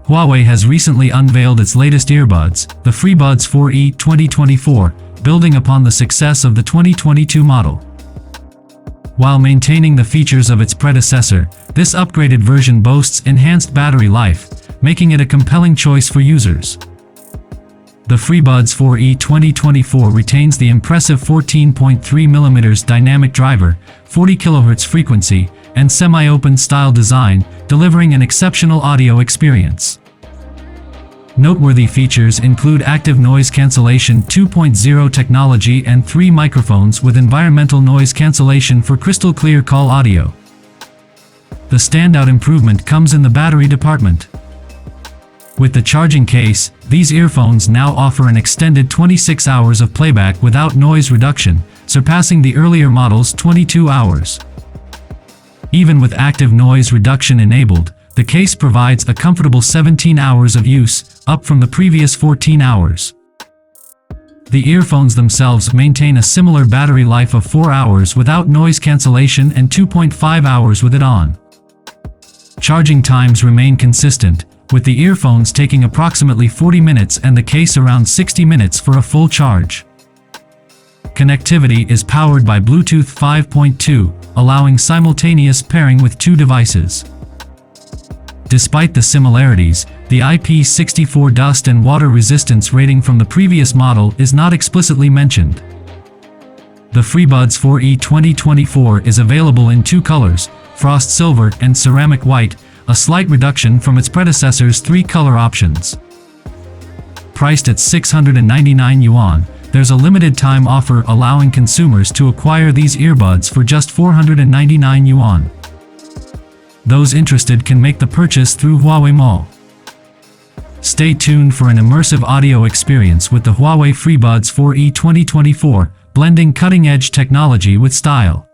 Huawei has recently unveiled its latest earbuds, the FreeBuds 4e 2024, building upon the success of the 2022 model. While maintaining the features of its predecessor, this upgraded version boasts enhanced battery life, making it a compelling choice for users. The FreeBuds 4e 2024 retains the impressive 14.3mm dynamic driver, 40 kHz frequency, and semi-open style design, delivering an exceptional audio experience. Noteworthy features include active noise cancellation 2.0 technology and 3 microphones with environmental noise cancellation for crystal clear call audio. The standout improvement comes in the battery department. With the charging case, these earphones now offer an extended 26 hours of playback without noise reduction, surpassing the earlier model's 22 hours. Even with active noise reduction enabled, the case provides a comfortable 17 hours of use, up from the previous 14 hours. The earphones themselves maintain a similar battery life of 4 hours without noise cancellation and 2.5 hours with it on. Charging times remain consistent, with the earphones taking approximately 40 minutes and the case around 60 minutes for a full charge. Connectivity is powered by Bluetooth 5.2, allowing simultaneous pairing with 2 devices. Despite the similarities, the IP64 dust and water resistance rating from the previous model is not explicitly mentioned. The FreeBuds 4e 2024 is available in 2 colors, frost silver and ceramic white, a slight reduction from its predecessor's 3 color options. Priced at 699 yuan, there's a limited time offer allowing consumers to acquire these earbuds for just 499 yuan. Those interested can make the purchase through Huawei Mall. Stay tuned for an immersive audio experience with the Huawei FreeBuds 4e 2024, blending cutting-edge technology with style.